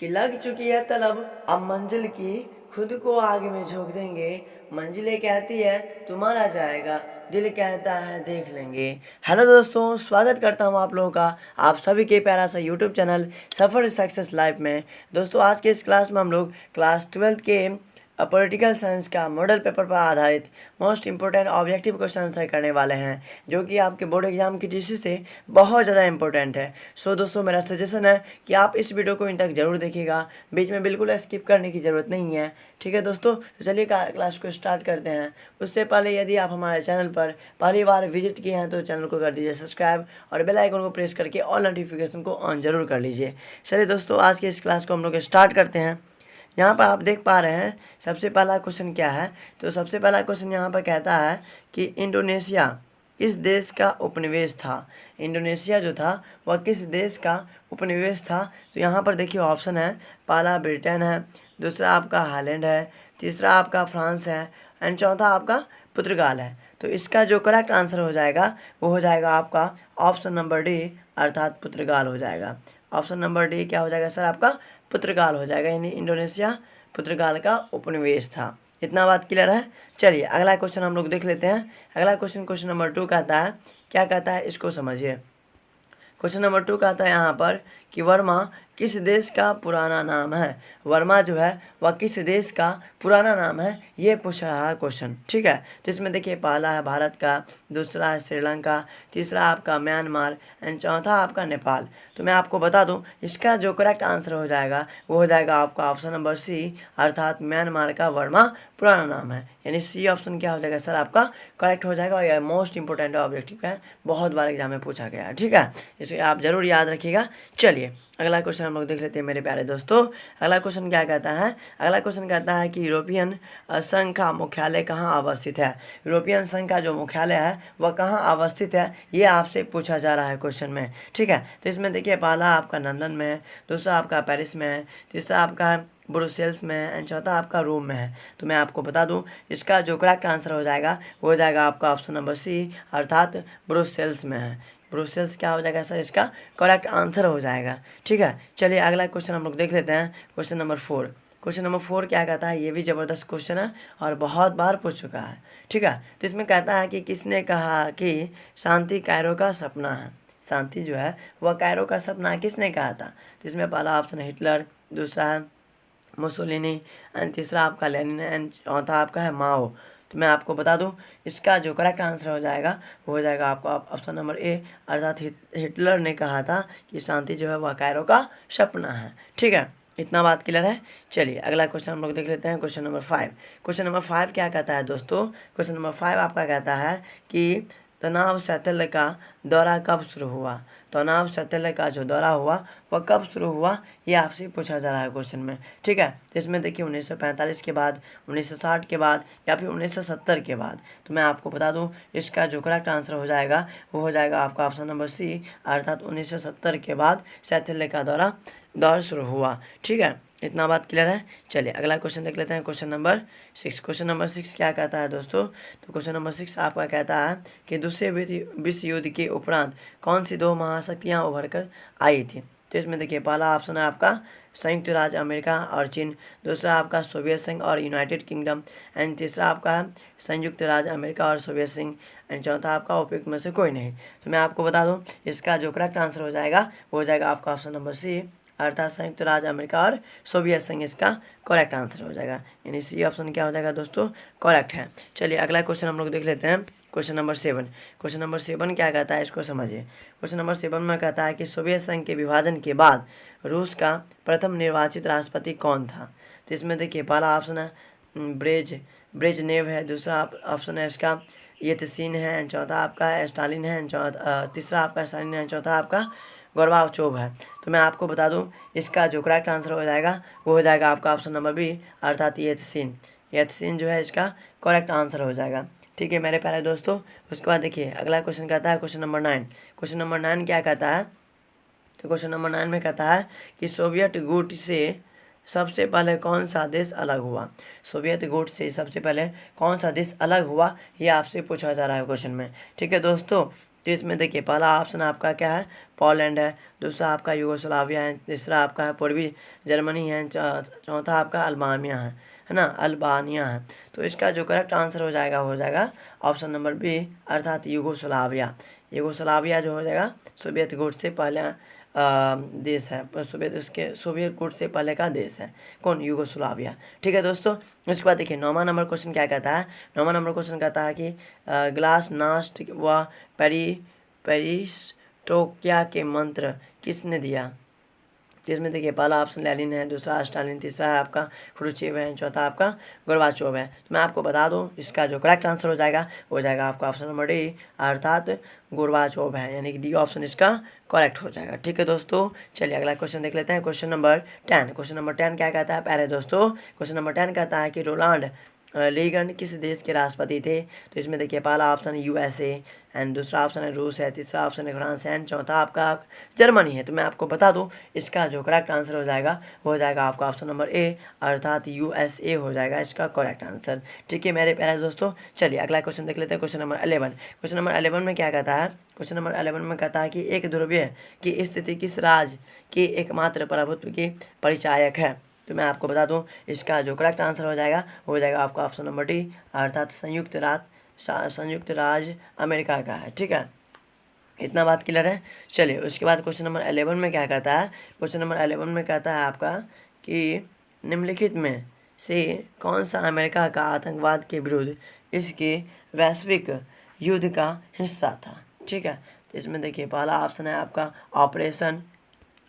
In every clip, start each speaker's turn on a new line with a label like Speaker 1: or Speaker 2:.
Speaker 1: कि लग चुकी है तलब अब मंजिल की, खुद को आग में झोंक देंगे। मंजिलें कहती है तुम्हारा जाएगा, दिल कहता है देख लेंगे। हेलो दोस्तों, स्वागत करता हूं आप लोगों का आप सभी के प्यारा सा यूट्यूब चैनल सफ़र सक्सेस लाइफ में। दोस्तों, आज के इस क्लास में हम लोग क्लास 12 के पॉलिटिकल साइंस का मॉडल पेपर पर आधारित most important objective question answer करने वाले हैं, जो कि आपके बोर्ड एग्जाम की दृष्टि से बहुत ज़्यादा इंपॉर्टेंट है। सो दोस्तों, मेरा सजेशन है कि आप इस वीडियो को इन तक जरूर देखिएगा, बीच में बिल्कुल स्किप करने की ज़रूरत नहीं है। ठीक है दोस्तों, तो चलिए क्लास को स्टार्ट करते हैं। उससे पहले यदि आप हमारे चैनल पर पहली बार विजिट किए हैं तो चैनल को कर दीजिए सब्सक्राइब और बेल आइकन को प्रेस करके ऑल नोटिफिकेशन को ऑन जरूर कर लीजिए। चलिए दोस्तों, आज के इस क्लास को हम लोग स्टार्ट करते हैं। यहाँ पर आप देख पा रहे हैं सबसे पहला क्वेश्चन क्या है। तो सबसे पहला क्वेश्चन यहाँ पर कहता है कि इंडोनेशिया इस देश का उपनिवेश था। इंडोनेशिया जो था वह किस देश का उपनिवेश था। तो यहाँ पर देखिए ऑप्शन है, पहला ब्रिटेन है, दूसरा आपका हालैंड है, तीसरा आपका फ्रांस है एंड चौथा आपका पुर्तगाल है। तो इसका जो करेक्ट आंसर हो जाएगा वो हो जाएगा आपका ऑप्शन नंबर डी, अर्थात पुर्तगाल हो जाएगा। ऑप्शन नंबर डी क्या हो जाएगा सर, आपका पुर्तगाल हो जाएगा, यानी इंडोनेशिया पुर्तगाल का उपनिवेश था। इतना बात क्लियर है। चलिए अगला क्वेश्चन हम लोग देख लेते हैं। अगला क्वेश्चन नंबर 2 कहता है, क्या कहता है इसको समझिए। क्वेश्चन नंबर 2 कहता है यहाँ पर कि वर्मा किस देश का पुराना नाम है। वर्मा जो है वह किस देश का पुराना नाम है, ये पूछ रहा है क्वेश्चन। ठीक है, तो इसमें देखिए पहला है भारत का, दूसरा है श्रीलंका, तीसरा आपका म्यांमार एंड चौथा आपका नेपाल। तो मैं आपको बता दूं, इसका जो करेक्ट आंसर हो जाएगा वो हो जाएगा आपका ऑप्शन नंबर सी, अर्थात म्यांमार का वर्मा पुराना नाम है, यानी सी ऑप्शन क्या हो जाएगा सर, आपका करेक्ट हो जाएगा। और यह मोस्ट इंपॉर्टेंट ऑब्जेक्टिव है, बहुत बार एग्जाम में पूछा गया है। ठीक है, इसे आप जरूर याद रखिएगा। चलिए अगला क्वेश्चन हम लोग देख लेते हैं मेरे प्यारे दोस्तों। अगला क्वेश्चन क्या कहता है, अगला क्वेश्चन कहता है कि यूरोपियन संघ का मुख्यालय कहाँ अवस्थित है। यूरोपियन संघ का जो मुख्यालय है वह कहाँ अवस्थित है, ये आपसे पूछा जा रहा है क्वेश्चन में। ठीक है, तो इसमें देखिए पहला आपका लंदन में है, दूसरा आपका पेरिस में है, तीसरा आपका ब्रुसेल्स में है एंड चौथा आपका रोम में है। तो मैं आपको बता दूं, इसका जो करेक्ट आंसर हो जाएगा वो हो जाएगा आपका ऑप्शन नंबर सी, अर्थात ब्रुसेल्स में है। ब्रुसेल्स क्या हो जाएगा सर, इसका करेक्ट आंसर हो जाएगा। ठीक है, चलिए अगला क्वेश्चन हम लोग देख लेते हैं। Question number 4। क्वेश्चन नंबर 4 क्या कहता है, ये भी ज़बरदस्त क्वेश्चन है और बहुत बार पूछ चुका है। ठीक है, तो इसमें कहता है कि किसने कहा कि शांति कायरो का सपना है। शांति जो है वह कायरो का सपना है, किसने कहा था। तो इसमें पहला ऑप्शन है हिटलर, दूसरा है मुसोलिनी एंड तीसरा आपका लेनिन एंड चौथा आपका है माओ। तो मैं आपको बता दूं, इसका जो करेक्ट आंसर हो जाएगा वो हो जाएगा आपका ऑप्शन नंबर ए, अर्थात हिटलर ने कहा था कि शांति जो है वह कायरो का सपना है। ठीक है, इतना बात क्लियर है। चलिए अगला क्वेश्चन हम लोग देख लेते हैं। Question number 5। क्वेश्चन नंबर 5 क्या कहता है दोस्तों, क्वेश्चन नंबर 5 आपका कहता है कि तनाव शैथिल्य का दौरा कब शुरू हुआ। तनाव शैथिल्य का जो दौरा हुआ वह कब शुरू हुआ, ये आपसे पूछा जा रहा है क्वेश्चन में। ठीक है, तो इसमें देखिए 1945 के बाद, 1960 के बाद या फिर 1970 के बाद। तो मैं आपको बता दूं, इसका जो करेक्ट आंसर हो जाएगा वो हो जाएगा आपका ऑप्शन नंबर सी, अर्थात 1970 के बाद शैथिल्य का दौर शुरू हुआ। ठीक है, इतना बात क्लियर है। चलिए अगला क्वेश्चन देख लेते हैं। Question number 6। क्वेश्चन नंबर 6 क्या कहता है दोस्तों, तो क्वेश्चन नंबर 6 आपका कहता है कि दूसरे विश्व युद्ध के उपरांत कौन सी 2 महाशक्तियाँ उभर कर आई थी। तो इसमें देखिए पहला ऑप्शन है आपका संयुक्त राज्य अमेरिका और चीन, दूसरा आपका सोवियत संघ और यूनाइटेड किंगडम एंड तीसरा आपका संयुक्त राज्य अमेरिका और सोवियत संघ एंड चौथा आपका उपयुक्त में से कोई नहीं। तो मैं आपको बता दूं, इसका जो करेक्ट आंसर हो जाएगा वो हो जाएगा आपका ऑप्शन नंबर सी, अर्थात संयुक्त राज्य अमेरिका और सोवियत संघ इसका करेक्ट आंसर हो जाएगा, यानी सी ऑप्शन क्या हो जाएगा दोस्तों, करेक्ट है। चलिए अगला क्वेश्चन हम लोग देख लेते हैं। Question number 7। क्वेश्चन नंबर 7 क्या कहता है, इसको समझिए। क्वेश्चन नंबर 7 में कहता है कि सोवियत संघ के विभाजन के बाद रूस का प्रथम निर्वाचित राष्ट्रपति कौन था। तो इसमें देखिए पहला ऑप्शन है ब्रेजनेव है, दूसरा ऑप्शन है इसका येल्त्सिन है, चौथा आपका स्टालिन है, तीसरा आपका स्टालिन है, चौथा आपका गोर्बाचोव है। तो मैं आपको बता दूं, इसका जो करेक्ट आंसर हो जाएगा वो हो जाएगा आपका ऑप्शन नंबर बी, अर्थात येल्त्सिन जो है इसका करेक्ट आंसर हो जाएगा। ठीक है मेरे प्यारे दोस्तों, उसके बाद देखिए अगला क्वेश्चन कहता है क्वेश्चन नंबर 9। क्वेश्चन नंबर 9 क्या कहता है, तो क्वेश्चन नंबर 9 में कहता है कि सोवियत गुट से सबसे पहले कौन सा देश अलग हुआ। सोवियत गुट से सबसे पहले कौन सा देश अलग हुआ, ये आपसे पूछा जा रहा है क्वेश्चन में। ठीक है दोस्तों, तो इसमें देखिए पहला ऑप्शन आपका क्या है, पोलैंड है, दूसरा आपका यूगोस्लाविया है, तीसरा आपका है पूर्वी जर्मनी है, चौथा आपका अल्बानिया है ना, अल्बानिया है। तो इसका जो करेक्ट आंसर हो जाएगा ऑप्शन नंबर बी, अर्थात यूगोस्लाविया। यूगोस्लाविया जो हो जाएगा सोवियत गुट से पहले देश है, सोवियत गुट से पहले का देश है। कौन? यूगोस्लाविया। ठीक है दोस्तों। उसके बाद देखिए 9वां नंबर क्वेश्चन क्या कहता है। 9वां नंबर क्वेश्चन कहता है कि ग्लासनास्ट व पेरिस्टोकिया के मंत्र किसने दिया। जिसमें देखिए पहला ऑप्शन लेनिन है, दूसरा स्टालिन, तीसरा है आपका क्रुश्चेव है, चौथा आपका गोर्बाचोव है। तो मैं आपको बता दूं इसका जो करेक्ट आंसर हो जाएगा आपका ऑप्शन नंबर डी, अर्थात गोर्बाचोव है, यानी कि डी ऑप्शन इसका करेक्ट हो जाएगा। ठीक है दोस्तों, चलिए अगला क्वेश्चन देख लेते हैं। Question number 10। क्वेश्चन नंबर 10 क्या कहता है पहले दोस्तों। क्वेश्चन नंबर 10 कहता है कि रोनाल्ड रीगन किस देश के राष्ट्रपति थे। तो इसमें देखिए पहला ऑप्शन यूएसए एंड दूसरा ऑप्शन है रूस है, तीसरा ऑप्शन है फ्रांस एंड चौथा आपका जर्मनी है। तो मैं आपको बता दूं इसका जो करेक्ट आंसर हो जाएगा आपका ऑप्शन नंबर ए, अर्थात यूएसए हो जाएगा इसका करेक्ट आंसर। ठीक है मेरे प्यारे दोस्तों, चलिए अगला क्वेश्चन देख लेते हैं। Question number 11। क्वेश्चन नंबर 11 में क्या कहता है। क्वेश्चन नंबर 11 में कहता है कि एक ध्रुवीय की स्थिति किस राज्य के एकमात्र प्रभुत्व की परिचायक है। तो मैं आपको बता दूं इसका जो करेक्ट आंसर हो जाएगा आपका ऑप्शन नंबर डी, अर्थात संयुक्त राज्य अमेरिका का है। ठीक है, इतना बात क्लियर है। चलिए उसके बाद क्वेश्चन नंबर 11 में क्या कहता है। क्वेश्चन नंबर 11 में कहता है आपका कि निम्नलिखित में से कौन सा अमेरिका का आतंकवाद के विरुद्ध इसके वैश्विक युद्ध का हिस्सा था। ठीक है, तो इसमें देखिए पहला ऑप्शन है आपका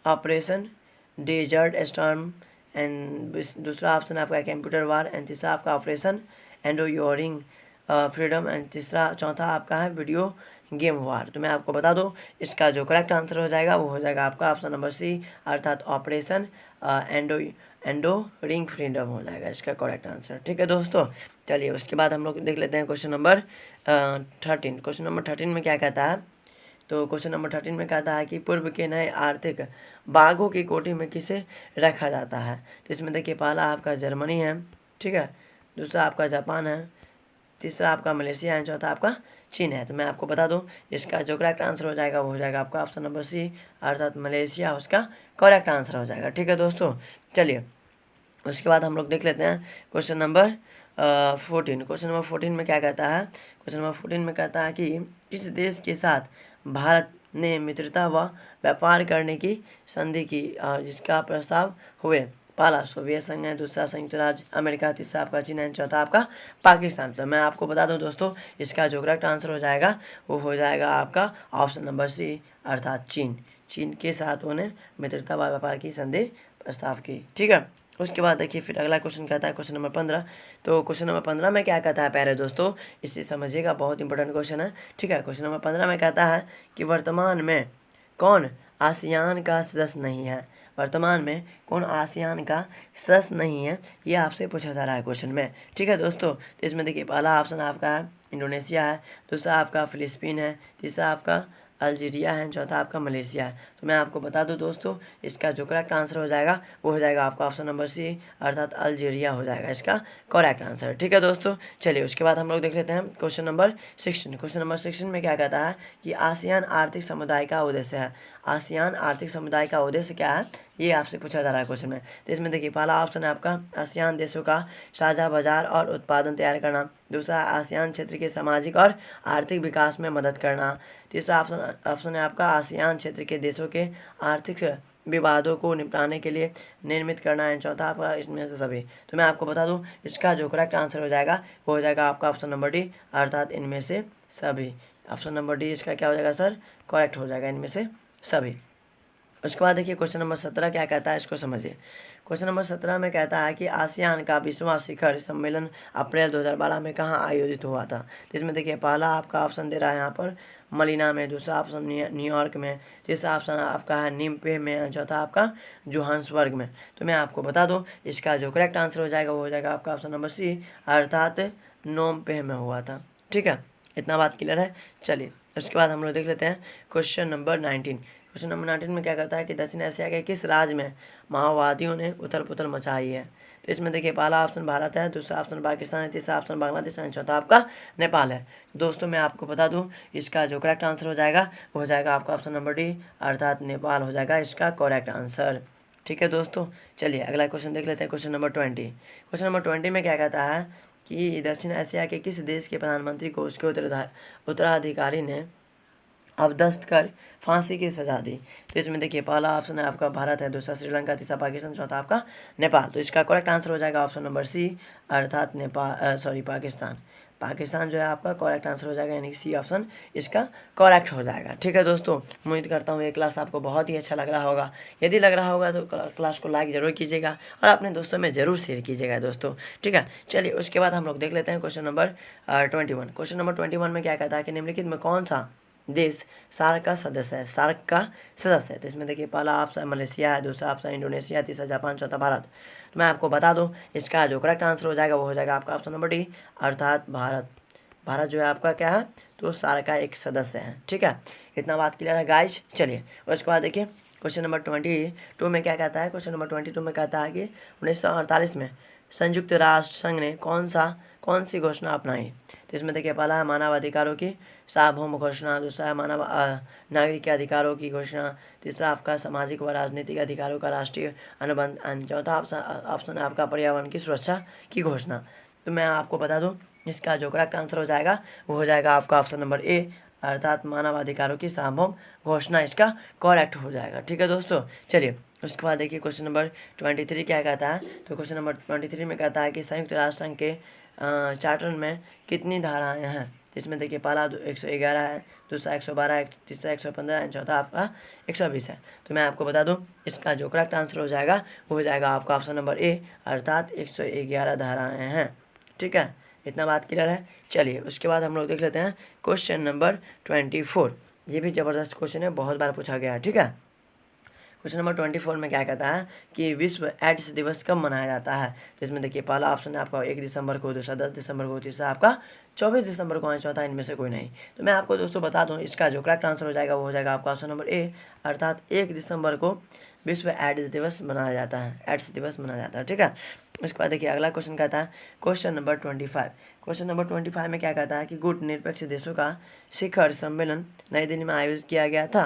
Speaker 1: ऑपरेशन डेजर्ट स्टॉर्म एंड दूसरा ऑप्शन आपका कंप्यूटर वार एंड तीसरा आपका ऑपरेशन एंडोयोरिंग फ्रीडम एंड चौथा आपका है वीडियो गेम वार। तो मैं आपको बता दूं इसका जो करेक्ट आंसर हो जाएगा आपका ऑप्शन नंबर सी, अर्थात ऑपरेशन एंडो रिंग फ्रीडम हो जाएगा इसका करेक्ट आंसर। ठीक है दोस्तों, चलिए उसके बाद हम लोग देख लेते हैं क्वेश्चन नंबर 13। क्वेश्चन नंबर 13 में क्या कहता है। तो क्वेश्चन नंबर 13 में कहता है कि पूर्व के नए आर्थिक बाघों की कोटि में किसे रखा जाता है। तो इसमें देखिए पहला आपका जर्मनी है, ठीक है, दूसरा आपका जापान है, तीसरा आपका मलेशिया है, चौथा आपका चीन है। तो मैं आपको बता दूं इसका जो करेक्ट आंसर हो जाएगा आपका ऑप्शन नंबर सी, अर्थात मलेशिया उसका करेक्ट आंसर हो जाएगा। ठीक है दोस्तों, चलिए उसके बाद हम लोग देख लेते हैं क्वेश्चन नंबर 14। क्वेश्चन नंबर 14 में क्या कहता है। क्वेश्चन नंबर 14 में कहता है कि किस देश के साथ भारत ने मित्रता व व्यापार करने की संधि की जिसका प्रस्ताव हुए। पहला सोवियत संघ है, दूसरा संयुक्त राज्य अमेरिका, तीसरा आपका चीन है, चौथा आपका पाकिस्तान। तो मैं आपको बता दूं दोस्तों इसका जो करेक्ट आंसर हो जाएगा आपका ऑप्शन नंबर सी, अर्थात चीन के साथ उन्हें मित्रता व व्यापार की संधि प्रस्ताव की। ठीक है, उसके बाद देखिए फिर अगला क्वेश्चन कहता है क्वेश्चन नंबर 15। तो क्वेश्चन नंबर 15 में क्या कहता है प्यारे दोस्तों, इससे समझिएगा, बहुत इंपॉर्टेंट क्वेश्चन है। ठीक है, क्वेश्चन नंबर 15 में कहता है कि वर्तमान में कौन आसियान का सदस्य नहीं है। वर्तमान में कौन आसियान का सदस्य नहीं है, ये आपसे पूछा जा रहा है क्वेश्चन में। ठीक है दोस्तों, तो इसमें देखिए पहला ऑप्शन आपका है इंडोनेशिया है, दूसरा आपका फिलिस्पीन है, तीसरा आपका अल्जीरिया है, चौथा आपका मलेशिया है। तो मैं आपको बता दूं दोस्तों इसका जो करेक्ट आंसर हो जाएगा आपका ऑप्शन नंबर सी, अर्थात अल्जीरिया हो जाएगा इसका करेक्ट आंसर। ठीक है दोस्तों, चलिए उसके बाद हम लोग देख लेते हैं क्वेश्चन नंबर 16। क्वेश्चन नंबर 16 में क्या कहता है कि आसियान आर्थिक समुदाय का उद्देश्य है। आसियान आर्थिक समुदाय का उद्देश्य क्या है, ये आपसे पूछा जा रहा है क्वेश्चन में। तो इसमें देखिए पहला ऑप्शन है आपका आसियान देशों का साझा बाजार और उत्पादन तैयार करना, दूसरा आसियान क्षेत्र के सामाजिक और आर्थिक विकास में मदद करना, तीसरा ऑप्शन है आपका आसियान क्षेत्र के देशों के आर्थिक विवादों को निपटाने के लिए निर्मित करना है, चौथा आपका इसमें से सभी। तो मैं आपको बता दूं इसका जो करेक्ट आंसर हो जाएगा आपका ऑप्शन नंबर डी, अर्थात इनमें से सभी। ऑप्शन नंबर डी इसका क्या हो जाएगा सर, करेक्ट हो जाएगा इनमें से सभी। उसके बाद देखिए क्वेश्चन नंबर 17 क्या कहता है, इसको समझिए। क्वेश्चन नंबर 17 में कहता है कि आसियान का 20वां शिखर सम्मेलन अप्रैल 2012 में कहाँ आयोजित हुआ था। तो इसमें देखिए पहला आपका ऑप्शन दे रहा है यहाँ पर मलीना में, दूसरा ऑप्शन न्यूयॉर्क में, तीसरा ऑप्शन आपका है निम्पे में, चौथा आपका जोहान्सबर्ग में। तो मैं आपको बता दूं इसका जो करेक्ट आंसर हो जाएगा आपका ऑप्शन नंबर सी, अर्थात नोमपेह में हुआ था। ठीक है, इतना बात क्लियर है। चलिए उसके बाद हम लोग देख लेते हैं क्वेश्चन नंबर 19। क्वेश्चन नंबर 19 में क्या कहता है कि दक्षिण एशिया के किस राज्य में माओवादियों ने उथल पुथल मचाई है। तो इसमें देखिए पहला ऑप्शन भारत है, दूसरा ऑप्शन पाकिस्तान है, तीसरा ऑप्शन बांग्लादेश है, चौथा आपका नेपाल है। दोस्तों मैं आपको बता दूं इसका जो करेक्ट आंसर हो जाएगा वो हो जाएगा आपका ऑप्शन नंबर डी, अर्थात नेपाल हो जाएगा इसका करेक्ट आंसर। ठीक है दोस्तों, चलिए अगला क्वेश्चन देख लेते हैं। Question number 20। क्वेश्चन नंबर 20 में क्या कहता है कि दक्षिण एशिया के किस देश के प्रधानमंत्री को उसके उत्तराधिकारी ने अबदस्त कर फांसी की सजा दी। तो इसमें देखिए पहला ऑप्शन है आपका भारत है, दूसरा श्रीलंका, तीसरा पाकिस्तान, चौथा आपका नेपाल। तो इसका करेक्ट आंसर हो जाएगा ऑप्शन नंबर सी, अर्थात पाकिस्तान। पाकिस्तान जो है आपका करेक्ट आंसर हो जाएगा, यानी सी ऑप्शन इसका करेक्ट हो जाएगा। ठीक है दोस्तों, उम्मीद करता हूँ ये क्लास आपको बहुत ही अच्छा लग रहा होगा। यदि लग रहा होगा तो क्लास को लाइक ज़रूर कीजिएगा और अपने दोस्तों में ज़रूर शेयर कीजिएगा दोस्तों। ठीक है, चलिए उसके बाद हम लोग देख लेते हैं क्वेश्चन नंबर 21। क्वेश्चन नंबर 21 में क्या कहता है कि निम्नलिखित में कौन सा देश सार्क का सदस्य है, सार्क का सदस्य है। तो इसमें देखिए पहला ऑप्शन मलेशिया है, दूसरा ऑप्शन इंडोनेशिया, तीसरा जापान, चौथा भारत। तो मैं आपको बता दूं इसका जो करेक्ट आंसर हो जाएगा वो हो जाएगा आपका ऑप्शन नंबर डी, अर्थात भारत। भारत जो है आपका क्या है, तो सार्क का एक सदस्य है। ठीक है, इतना बात क्लियर है गाइज। चलिए उसके बाद देखिए क्वेश्चन नंबर 22 में क्या कहता है। क्वेश्चन नंबर 22 में कहता है कि 1948 में संयुक्त राष्ट्र संघ ने कौन सी घोषणा अपनाई। तो इसमें देखिए पहला है मानव अधिकारों की सार्वभौम घोषणा, दूसरा है नागरिक के अधिकारों की घोषणा, तीसरा आपका सामाजिक व राजनीतिक अधिकारों का राष्ट्रीय अनुबंध, चौथा ऑप्शन है आपका पर्यावरण की सुरक्षा की घोषणा। तो मैं आपको बता दूं इसका जो करेक्ट आंसर हो जाएगा वो हो जाएगा आपका ऑप्शन नंबर ए, अर्थात मानव अधिकारों की सार्वभौम घोषणा इसका करेक्ट हो जाएगा। ठीक है दोस्तों, चलिए उसके बाद देखिए क्वेश्चन नंबर 23 क्या कहता है। तो क्वेश्चन नंबर 23 में कहता है कि संयुक्त राष्ट्र संघ के चार्टर में कितनी धाराएं हैं। तो इसमें देखिए पहला 111 है, दूसरा 112 है, तीसरा 115 है, चौथा आपका 120 है। तो मैं आपको बता दूं इसका जो करेक्ट आंसर हो जाएगा वो हो जाएगा आपका ऑप्शन नंबर ए, अर्थात 111 धाराएं हैं। ठीक है, इतना बात क्लियर है। चलिए उसके बाद हम लोग देख लेते हैं क्वेश्चन नंबर 24। ये भी ज़बरदस्त क्वेश्चन है, बहुत बार पूछा गया है। ठीक है, क्वेश्चन नंबर 24 में क्या कहता है कि विश्व एड्स दिवस कब मनाया जाता है। जिसमें देखिए पहला ऑप्शन है आपका 1 दिसंबर को, दूसरा 10 दिसंबर को, तीसरा आपका 24 दिसंबर को है, चौथा इनमें से कोई नहीं। तो मैं आपको दोस्तों बता दूं इसका जो करेक्ट आंसर हो जाएगा वो हो जाएगा आपका ऑप्शन नंबर ए, अर्थात 1 दिसंबर को विश्व एड्स दिवस मनाया जाता है, एड्स दिवस मनाया जाता है। ठीक है, उसके बाद देखिए अगला क्वेश्चन कहता है क्वेश्चन नंबर 25। क्वेश्चन नंबर 25 में क्या कहता है कि गुट निरपेक्ष देशों का शिखर सम्मेलन नई दिल्ली में आयोजित किया गया था।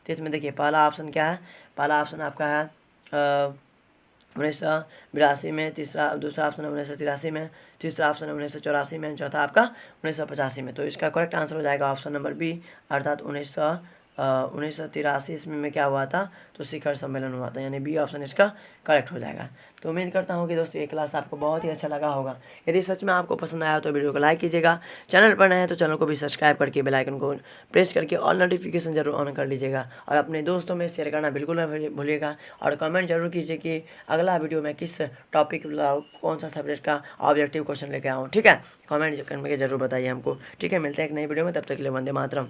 Speaker 1: तो इसमें देखिए पहला ऑप्शन क्या है, पहला ऑप्शन आपका है 1982 में, दूसरा ऑप्शन है 1983 में, तीसरा ऑप्शन है 1984 में, चौथा आपका 1985 में। तो इसका करेक्ट आंसर हो जाएगा ऑप्शन नंबर बी, अर्थात 1983 ईस्वी में क्या हुआ था, तो शिखर सम्मेलन हुआ था, यानी बी ऑप्शन इसका करेक्ट हो जाएगा। तो उम्मीद करता हूँ कि दोस्तों ये क्लास आपको बहुत ही अच्छा लगा होगा। यदि सच में आपको पसंद आया तो वीडियो को लाइक कीजिएगा, चैनल पर नए हैं तो चैनल को भी सब्सक्राइब करके बेल आइकन को प्रेस करके ऑल नोटिफिकेशन जरूर ऑन कर लीजिएगा और अपने दोस्तों में शेयर करना बिल्कुल न भूलिएगा। और कमेंट जरूर कीजिए कि अगला वीडियो में किस टॉपिक कौन सा सब्जेक्ट का ऑब्जेक्टिव क्वेश्चन लेके आऊँ। ठीक है, कमेंट करके जरूर बताइए हमको। ठीक है, मिलते हैं एक नई वीडियो में, तब तक के लिए वंदे मातरम।